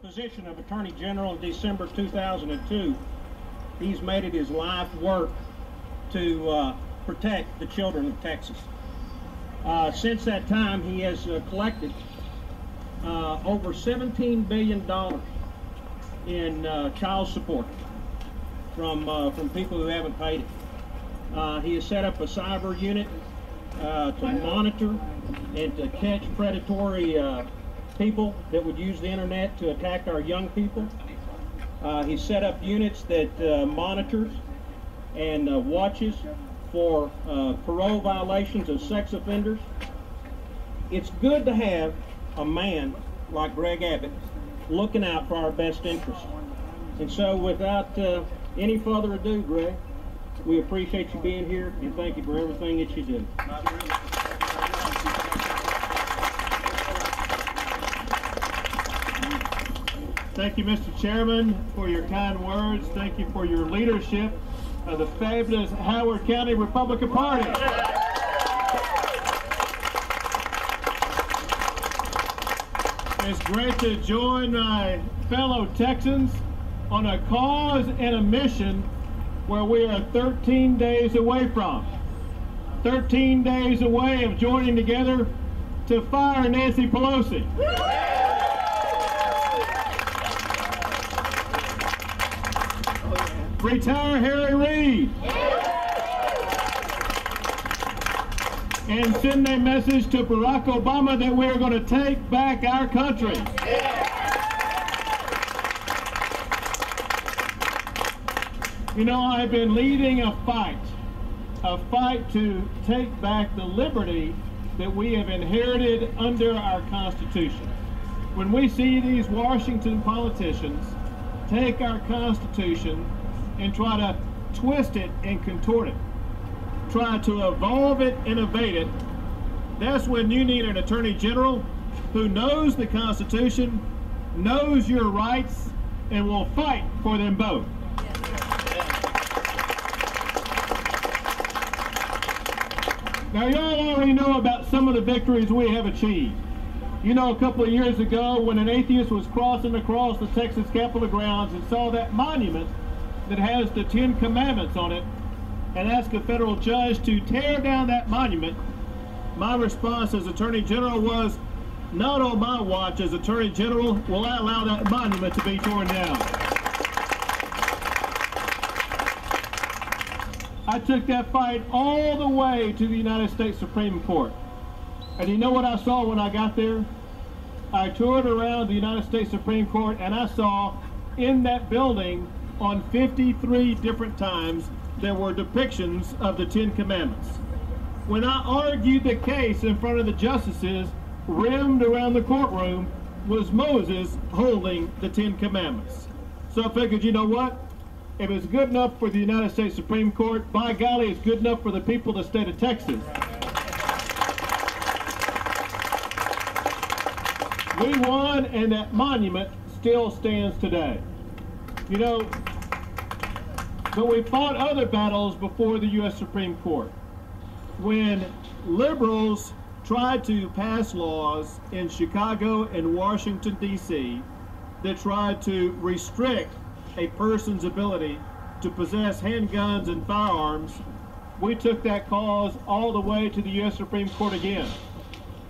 position of Attorney General in December 2002, he's made it his life work to protect the children of Texas. Since that time, he has collected over $17 billion in child support from people who haven't paid it. He has set up a cyber unit to monitor and to catch predatory people that would use the internet to attack our young people. He's set up units that monitors and watches for parole violations of sex offenders. It's good to have a man like Greg Abbott looking out for our best interests. And so without any further ado, Greg, we appreciate you being here and thank you for everything that you do. Thank you, Mr. Chairman, for your kind words. Thank you for your leadership of the fabulous Howard County Republican Party. It's great to join my fellow Texans on a cause and a mission where we are 13 days away from. 13 days away of joining together to fire Nancy Pelosi. Retire Harry Reid. And send a message to Barack Obama that we are going to take back our country. You know, I've been leading a fight to take back the liberty that we have inherited under our Constitution. When we see these Washington politicians take our Constitution and try to twist it and contort it, try to evolve it and evade it, that's when you need an Attorney General who knows the Constitution, knows your rights, and will fight for them both. Now, y'all already know about some of the victories we have achieved. You know, a couple of years ago when an atheist was crossing across the Texas Capitol grounds and saw that monument that has the 10 Commandments on it and asked a federal judge to tear down that monument, my response as Attorney General was, not on my watch as Attorney General will I allow that monument to be torn down. I took that fight all the way to the United States Supreme Court. And you know what I saw when I got there? I toured around the United States Supreme Court and I saw in that building on 53 different times there were depictions of the 10 Commandments. When I argued the case in front of the justices, rimmed around the courtroom was Moses holding the 10 Commandments. So I figured, you know what? If it's good enough for the United States Supreme Court, by golly, it's good enough for the people of the state of Texas. We won, and that monument still stands today. You know, but we fought other battles before the U.S. Supreme Court. When liberals tried to pass laws in Chicago and Washington, D.C. that tried to restrict a person's ability to possess handguns and firearms, we took that cause all the way to the U.S. Supreme Court again.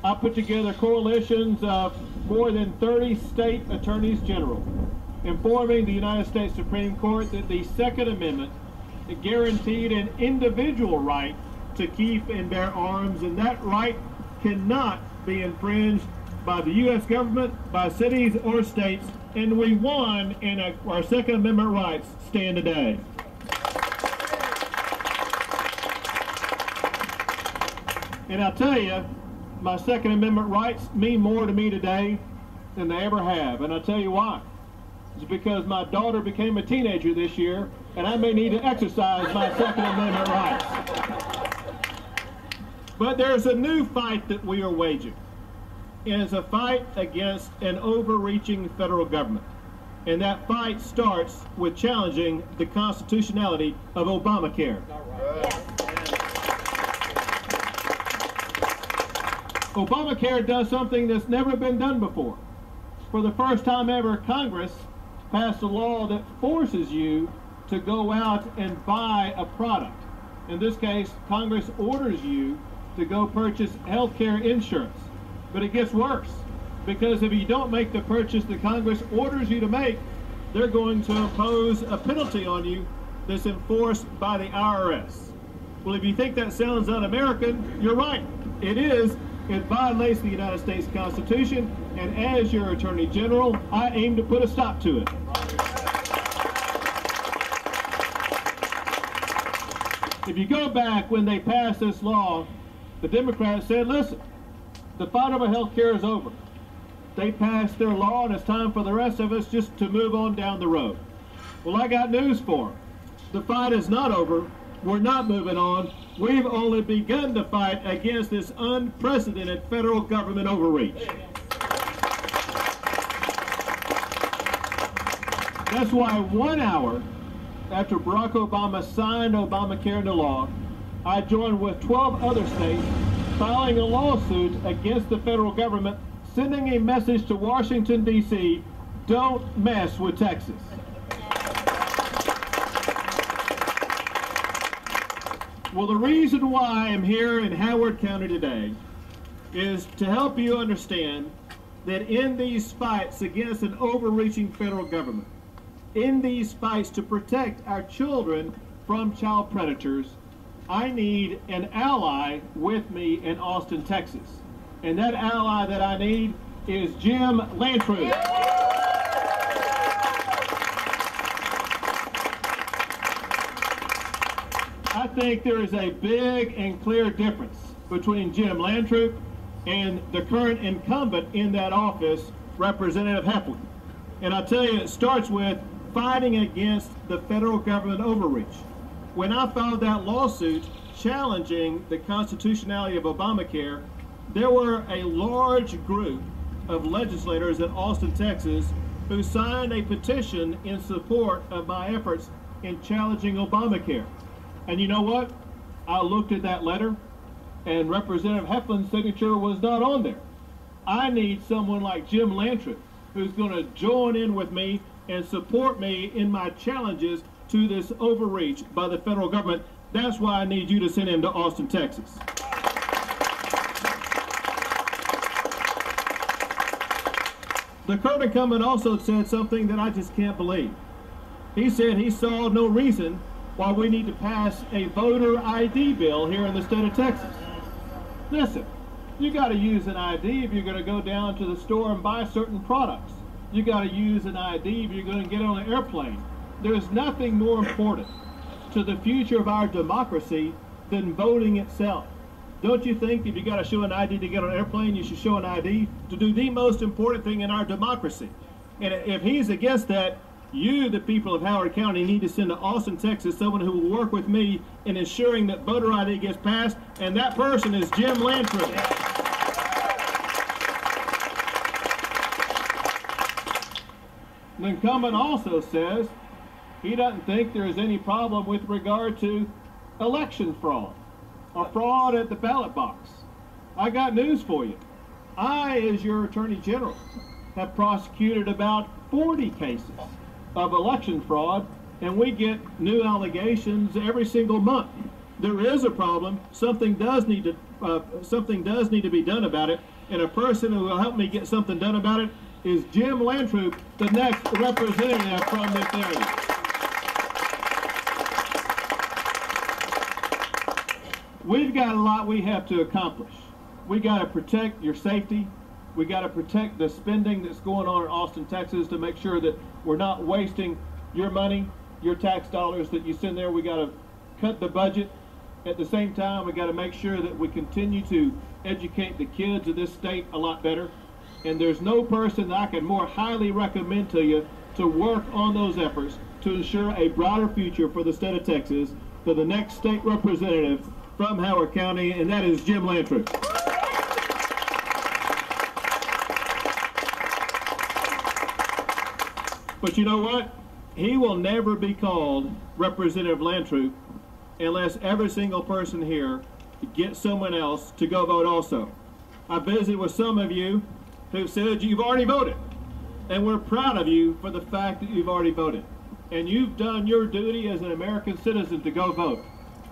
I put together coalitions of more than 30 state attorneys general, informing the United States Supreme Court that the Second Amendment guaranteed an individual right to keep and bear arms, and that right cannot be infringed by the U.S. government, by cities or states, and we won, and our Second Amendment rights stand today. And I'll tell you, my Second Amendment rights mean more to me today than they ever have, and I'll tell you why. It's because my daughter became a teenager this year, and I may need to exercise my Second Amendment rights. But there's a new fight that we are waging. It is a fight against an overreaching federal government. And that fight starts with challenging the constitutionality of Obamacare. Obamacare does something that's never been done before. For the first time ever, Congress passed a law that forces you to go out and buy a product. In this case, Congress orders you to go purchase health care insurance. But it gets worse, because if you don't make the purchase that Congress orders you to make, they're going to impose a penalty on you that's enforced by the IRS. Well, if you think that sounds un-American, you're right. It is. It violates the United States Constitution, and as your Attorney General, I aim to put a stop to it. If you go back when they passed this law, the Democrats said, listen, the fight over health care is over. They passed their law, and it's time for the rest of us just to move on down the road. Well, I got news for them. The fight is not over. We're not moving on. We've only begun to fight against this unprecedented federal government overreach. That's why 1 hour after Barack Obama signed Obamacare into law, I joined with 12 other states filing a lawsuit against the federal government, sending a message to Washington, D.C., don't mess with Texas. Well, the reason why I'm here in Howard County today is to help you understand that in these fights against an overreaching federal government, in these fights to protect our children from child predators, I need an ally with me in Austin, Texas. And that ally that I need is Jim Landtroop. I think there is a big and clear difference between Jim Landtroop and the current incumbent in that office, Representative Heflin. And I'll tell you, it starts with fighting against the federal government overreach. When I filed that lawsuit challenging the constitutionality of Obamacare, there were a large group of legislators in Austin, Texas, who signed a petition in support of my efforts in challenging Obamacare. And you know what? I looked at that letter, and Representative Heflin's signature was not on there. I need someone like Jim Landtroop, who's going to join in with me and support me in my challenges to this overreach by the federal government. That's why I need you to send him to Austin, Texas. The current incumbent also said something that I just can't believe. He said he saw no reason why we need to pass a voter ID bill here in the state of Texas. Listen, you got to use an ID if you're going to go down to the store and buy certain products. You got to use an ID if you're going to get on an airplane. There's nothing more important to the future of our democracy than voting itself. Don't you think if you got to show an ID to get on an airplane, you should show an ID to do the most important thing in our democracy? And if he's against that, you, the people of Howard County, need to send to Austin, Texas, someone who will work with me in ensuring that voter ID gets passed, and that person is Jim Landtroop. The incumbent also says he doesn't think there is any problem with regard to election fraud or fraud at the ballot box. I got news for you. I, as your Attorney General, have prosecuted about 40 cases of election fraud, and we get new allegations every single month. There is a problem. Something does need to be done about it, and a person who will help me get something done about it is Jim Landtroop, the next representative from this area. We've got a lot we have to accomplish. We got to protect your safety. We got to protect the spending that's going on in Austin, Texas, to make sure that we're not wasting your money, your tax dollars that you send there. We got to cut the budget. At the same time, we got to make sure that we continue to educate the kids of this state a lot better. And there's no person that I can more highly recommend to you to work on those efforts to ensure a brighter future for the state of Texas, for the next state representative from Howard County, and that is Jim Landtroop. But you know what? He will never be called Representative Landtroop unless every single person here gets someone else to go vote also. I visited with some of you who said you've already voted. And we're proud of you for the fact that you've already voted. And you've done your duty as an American citizen to go vote.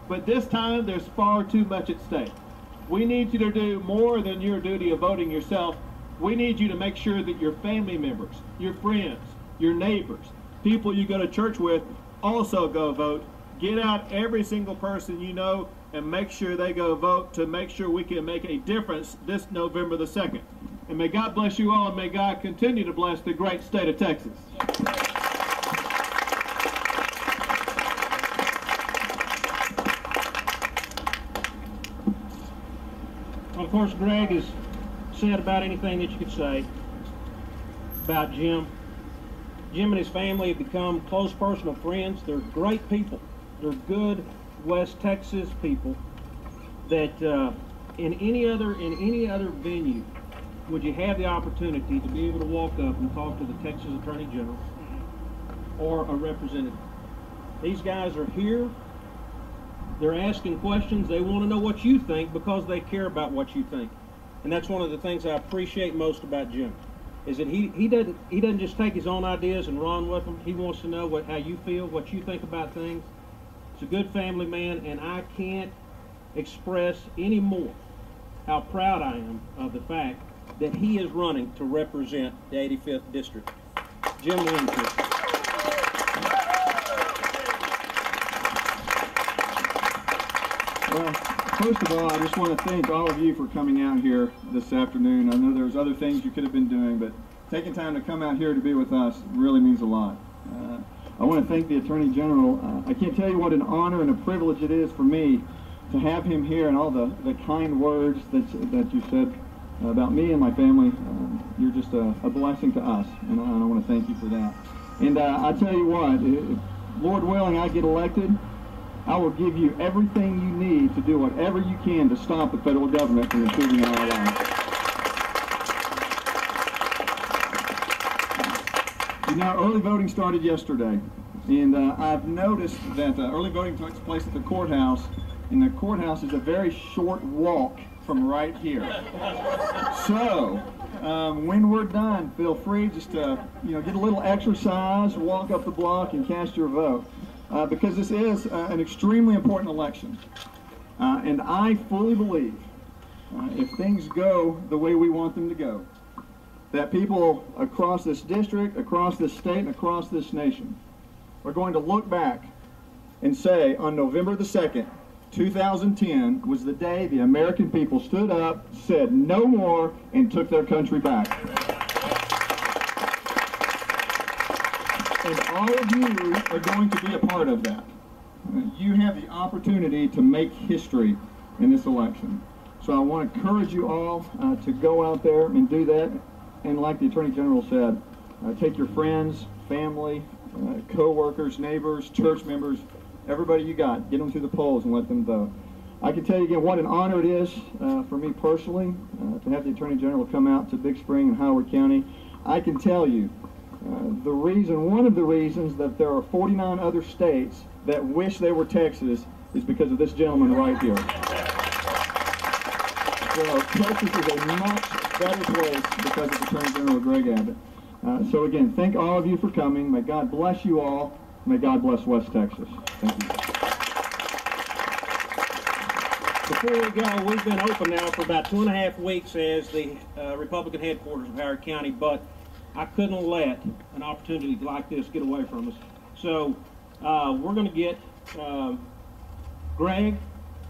But this time, there's far too much at stake. We need you to do more than your duty of voting yourself. We need you to make sure that your family members, your friends, your neighbors, people you go to church with also go vote. Get out every single person you know and make sure they go vote to make sure we can make a difference this November the 2nd. And may God bless you all, and may God continue to bless the great state of Texas. Well, of course, Greg has said about anything that you could say about Jim. Jim and his family have become close personal friends. They're great people. They're good West Texas people that in any other venue would you have the opportunity to be able to walk up and talk to the Texas Attorney General or a representative. These guys are here. They're asking questions. They want to know what you think because they care about what you think. And that's one of the things I appreciate most about Jim, is that he doesn't just take his own ideas and run with them. He wants to know how you feel, what you think about things. He's a good family man, and I can't express any more how proud I am of the fact that he is running to represent the 85th District. Jim Landtroop. Well, first of all, I just want to thank all of you for coming out here this afternoon. I know there's other things you could have been doing, but taking time to come out here to be with us really means a lot. I want to thank the Attorney General. I can't tell you what an honor and a privilege it is for me to have him here and all the kind words that you said about me and my family. You're just a blessing to us, and I want to thank you for that. And I tell you what, if Lord willing, I get elected, I will give you everything you need to do whatever you can to stop the federal government from intruding on our lives. You know, early voting started yesterday, and I've noticed that early voting takes place at the courthouse, and the courthouse is a very short walk from right here. So, when we're done, feel free just to get a little exercise, walk up the block, and cast your vote. Because this is an extremely important election. And I fully believe, if things go the way we want them to go, that people across this district, across this state, and across this nation are going to look back and say, on November the 2nd, 2010 was the day the American people stood up, said no more, and took their country back. And all of you are going to be a part of that. You have the opportunity to make history in this election. So I want to encourage you all to go out there and do that. And like the Attorney General said, take your friends, family, co-workers, neighbors, church members, everybody you got, get them to the polls and let them vote. I can tell you again what an honor it is for me personally to have the Attorney General come out to Big Spring and Howard County. I can tell you one of the reasons that there are 49 other states that wish they were Texas is because of this gentleman right here. So Texas is a much better place because of Attorney General Greg Abbott. So again, thank all of you for coming. May God bless you all. May God bless West Texas. Thank you. Before we go, we've been open now for about 2.5 weeks as the Republican headquarters of Howard County, but I couldn't let an opportunity like this get away from us. So we're going to get Greg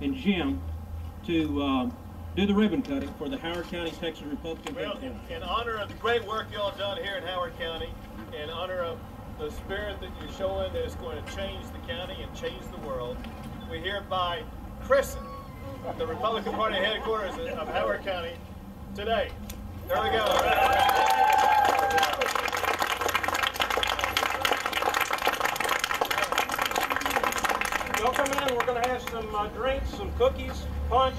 and Jim to do the ribbon cutting for the Howard County, Texas Republican. Well, in honor of the great work y'all done here in Howard County, in honor of the spirit that you're showing that is going to change the county and change the world, we hereby christen the Republican Party headquarters of Howard County today. There we go. Y'all come in, we're going to have some drinks, some cookies, punch.